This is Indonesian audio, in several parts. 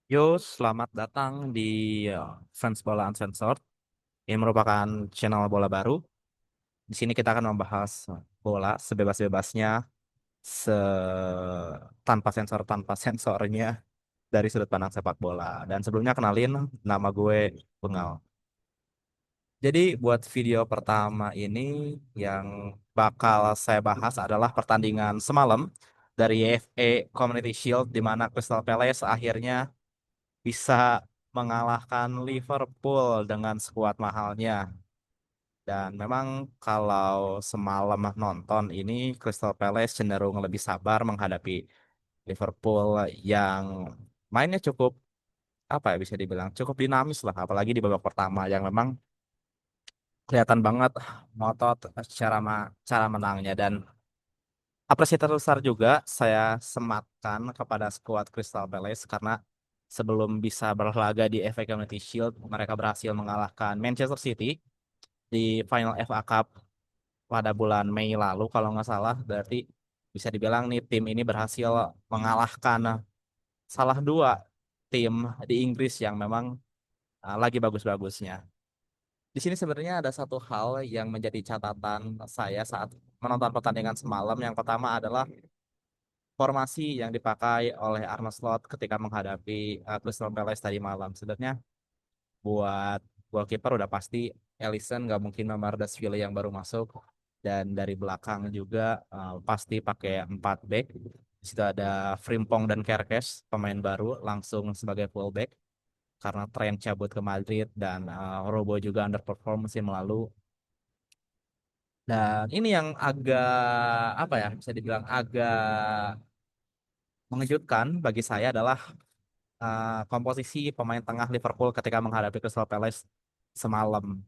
Yo, selamat datang di Fans Bola Uncensored. Ini merupakan channel bola baru. Di sini kita akan membahas bola sebebas-bebasnya, se tanpa sensor tanpa sensornya dari sudut pandang sepak bola. Dan sebelumnya kenalin, nama gue Bengal. Jadi buat video pertama ini yang bakal saya bahas adalah pertandingan semalam dari FA Community Shield di mana Crystal Palace akhirnya bisa mengalahkan Liverpool dengan skuad mahalnya. Dan memang kalau semalam nonton ini Crystal Palace cenderung lebih sabar menghadapi Liverpool yang mainnya cukup apa ya bisa dibilang cukup dinamis lah, apalagi di babak pertama yang memang kelihatan banget ngotot cara menangnya. Dan apresiasi terbesar juga saya sematkan kepada skuad Crystal Palace karena sebelum bisa berlaga di FA Community Shield, mereka berhasil mengalahkan Manchester City di final FA Cup pada bulan Mei lalu kalau nggak salah. Berarti bisa dibilang nih tim ini berhasil mengalahkan salah dua tim di Inggris yang memang lagi bagus-bagusnya. Di sini sebenarnya ada satu hal yang menjadi catatan saya saat menonton pertandingan semalam. Yang pertama adalah formasi yang dipakai oleh Arne Slot ketika menghadapi Crystal Palace tadi malam. Sebenarnya buat goalkeeper udah pasti Alisson, nggak mungkin Mamardashvili yang baru masuk, dan dari belakang juga pasti pakai 4 back. Di situ ada Frimpong dan Kerkes pemain baru langsung sebagai fullback karena tren cabut ke Madrid, dan Robo juga underperform musim lalu. Dan ini yang agak apa ya bisa dibilang agak mengejutkan bagi saya adalah komposisi pemain tengah Liverpool ketika menghadapi Crystal Palace semalam.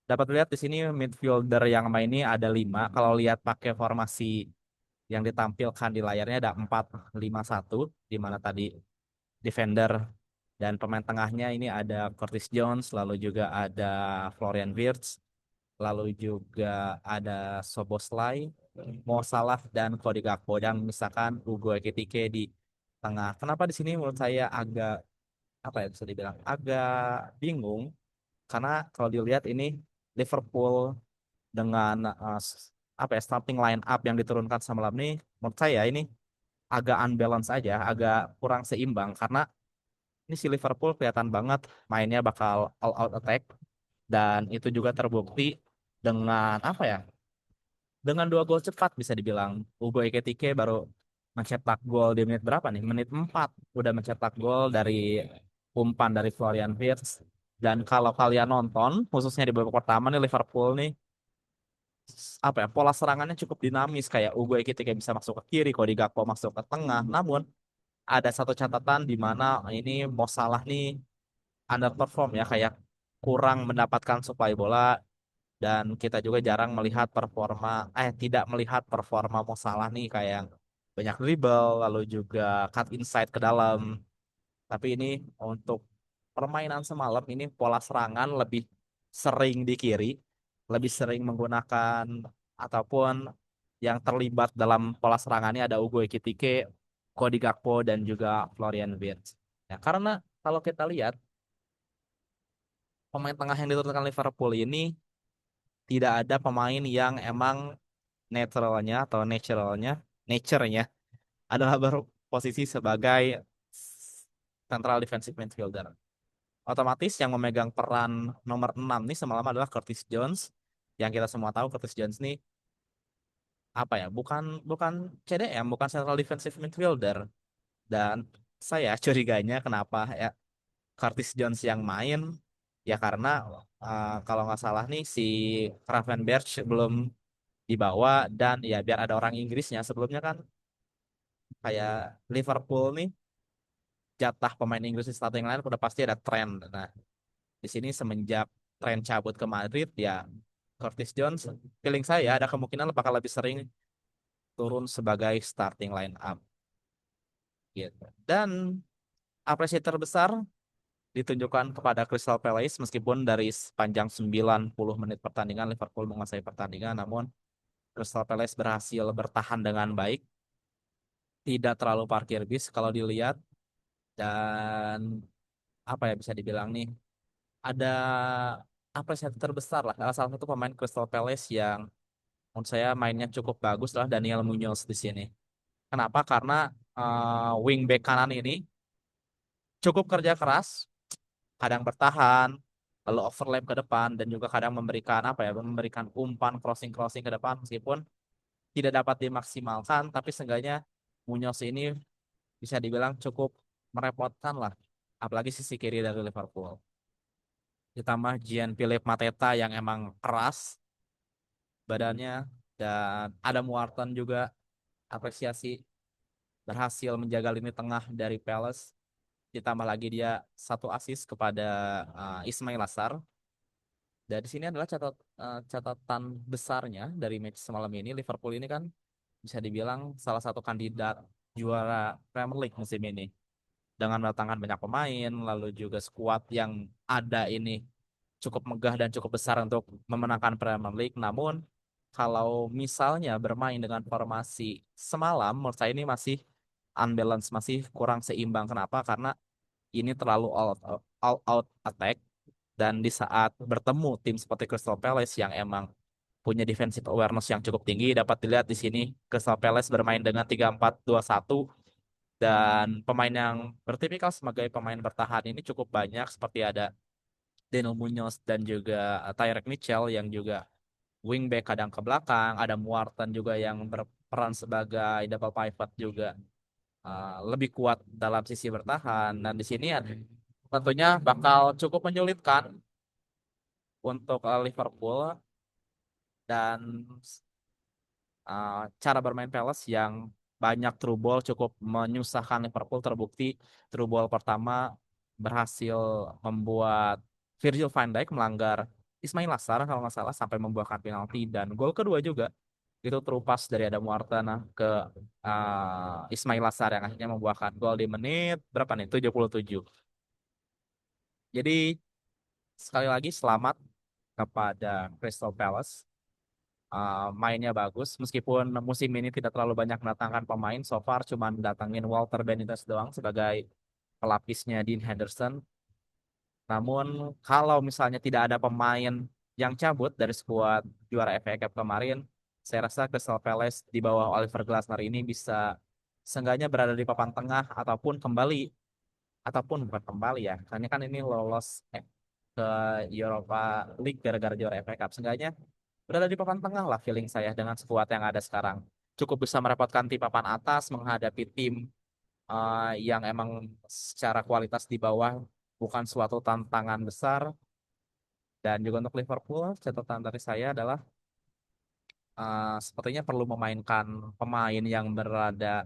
Dapat lihat di sini midfielder yang main ini ada 5. Kalau lihat pakai formasi yang ditampilkan di layarnya ada 4-5-1, di mana tadi defender dan pemain tengahnya ini ada Curtis Jones, lalu juga ada Florian Wirtz, lalu juga ada Soboslai, Mo Salah, dan Cody Gakpo, dan misalkan Ugo Ekitike di tengah. Kenapa di sini menurut saya agak apa ya bisa dibilang agak bingung, karena kalau dilihat ini Liverpool dengan apa ya starting line up yang diturunkan semalam ini menurut saya ini agak unbalance aja, agak kurang seimbang, karena ini si Liverpool kelihatan banget mainnya bakal all out attack, dan itu juga terbukti dengan apa ya dengan 2 gol cepat bisa dibilang. Ugo Ekitike baru mencetak gol di menit berapa nih? Menit 4 udah mencetak gol dari umpan dari Florian Wirtz. Dan kalau kalian nonton, khususnya di babak pertama nih Liverpool nih apa ya pola serangannya cukup dinamis, kayak Ugo Ekitike bisa masuk ke kiri, Cody Gakpo masuk ke tengah. Namun ada satu catatan di mana ini Mo Salah nih underperform ya, kayak kurang mendapatkan suplai bola, dan kita juga jarang melihat tidak melihat performa Mo Salah nih kayak yang banyak dribble lalu juga cut inside ke dalam. Tapi ini untuk permainan semalam ini pola serangan lebih sering di kiri, lebih sering menggunakan ataupun yang terlibat dalam pola serangannya ada Ugo Ekitike, Cody Gakpo, dan juga Florian Wirtz. Ya, karena kalau kita lihat pemain tengah yang diturunkan Liverpool ini tidak ada pemain yang emang naturenya adalah berposisi sebagai central defensive midfielder. Otomatis yang memegang peran nomor 6 nih semalam adalah Curtis Jones, yang kita semua tahu Curtis Jones nih apa ya bukan bukan CDM, bukan central defensive midfielder. Dan saya curiganya kenapa ya Curtis Jones yang main, ya karena kalau nggak salah nih si Gravenberch belum dibawa, dan ya biar ada orang Inggrisnya. Sebelumnya kan kayak Liverpool nih jatah pemain Inggris di starting line udah pasti ada tren. Nah, di sini semenjak tren cabut ke Madrid ya Curtis Jones feeling saya ada kemungkinan bakal lebih sering turun sebagai starting line up gitu. Dan apresiasi terbesar ditunjukkan kepada Crystal Palace, meskipun dari sepanjang 90 menit pertandingan Liverpool menguasai pertandingan, namun Crystal Palace berhasil bertahan dengan baik, tidak terlalu parkir bis kalau dilihat. dan apa ya bisa dibilang nih ada apresiasi terbesar lah. Salah satu pemain Crystal Palace yang menurut saya mainnya cukup bagus lah Daniel Munoz di sini. Kenapa? Karena wingback kanan ini cukup kerja keras, kadang bertahan, lalu overlap ke depan dan juga kadang memberikan apa ya, memberikan umpan crossing-crossing ke depan meskipun tidak dapat dimaksimalkan, tapi seenggaknya Munoz ini bisa dibilang cukup merepotkan lah, apalagi sisi kiri dari Liverpool. Ditambah Jean Philip Mateta yang emang keras badannya dan Adam Wharton juga apresiasi berhasil menjaga lini tengah dari Palace. Ditambah lagi dia satu assist kepada Ismail Assar. Dan di sini adalah catatan besarnya dari match semalam ini. Liverpool ini kan bisa dibilang salah satu kandidat juara Premier League musim ini. Dengan mendatangkan banyak pemain, lalu juga skuad yang ada ini cukup megah dan cukup besar untuk memenangkan Premier League. Namun kalau misalnya bermain dengan formasi semalam, menurut saya ini masih unbalance, masih kurang seimbang. Kenapa? Karena ini terlalu all out attack dan di saat bertemu tim seperti Crystal Palace yang emang punya defensive awareness yang cukup tinggi dapat dilihat di sini Crystal Palace bermain dengan 3-4-2-1 dan pemain yang bertipikal sebagai pemain bertahan ini cukup banyak seperti ada Daniel Munoz dan juga Tyreek Mitchell yang juga wingback kadang ke belakang, ada Muartan juga yang berperan sebagai double pivot juga lebih kuat dalam sisi bertahan dan di sini ya, tentunya bakal cukup menyulitkan untuk Liverpool dan cara bermain Palace yang banyak through ball cukup menyusahkan Liverpool terbukti through ball pertama berhasil membuat Virgil van Dijk melanggar Ismail Assar kalau nggak salah sampai membuahkan penalti dan gol kedua juga itu terupas dari Adam Wardana ke Ismail Assar yang akhirnya membuahkan gol di menit berapa nih 77. Jadi sekali lagi selamat kepada Crystal Palace. Mainnya bagus meskipun musim ini tidak terlalu banyak mendatangkan pemain so far cuma datangin Walter Benitez doang sebagai pelapisnya Dean Henderson. Namun kalau misalnya tidak ada pemain yang cabut dari skuad juara FA Cup kemarin, saya rasa Crystal Palace di bawah Oliver Glasner ini bisa seenggaknya berada di papan tengah ataupun bukan kembali ya karena kan ini lolos ke Europa League gara-gara juara FA Cup. Seenggaknya berada di papan tengah lah feeling saya dengan skuad yang ada sekarang. Cukup bisa merepotkan tim papan atas menghadapi tim yang emang secara kualitas di bawah bukan suatu tantangan besar. Dan juga untuk Liverpool, catatan dari saya adalah sepertinya perlu memainkan pemain yang berada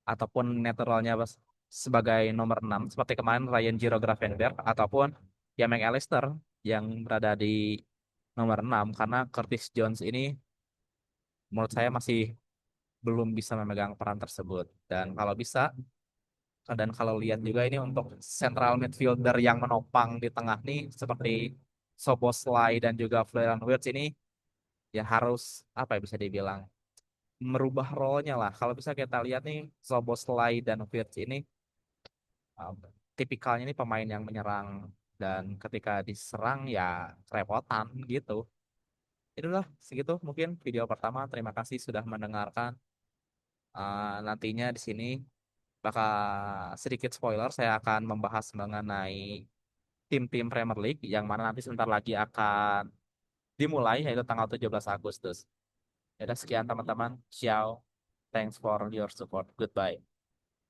ataupun netral sebagai nomor 6 seperti kemarin Ryan Giro Gravenberch ataupun Jamek Alistair yang berada di nomor 6 karena Curtis Jones ini menurut saya masih belum bisa memegang peran tersebut. Dan kalau bisa, dan kalau lihat juga ini untuk central midfielder yang menopang di tengah nih, seperti Soboslai dan juga Florian Wirtz ini, ya harus, apa ya bisa dibilang, merubah role-nya lah. Kalau bisa kita lihat nih, Soboslai dan Wirtz ini, uh, tipikalnya ini pemain yang menyerang, dan ketika diserang ya kerepotan gitu. Itulah segitu mungkin video pertama. Terima kasih sudah mendengarkan. Nantinya di sini bakal sedikit spoiler, saya akan membahas mengenai tim-tim Premier League yang mana nanti sebentar lagi akan dimulai yaitu tanggal 17 Agustus. Ya udah sekian teman-teman. Ciao. Thanks for your support. Goodbye.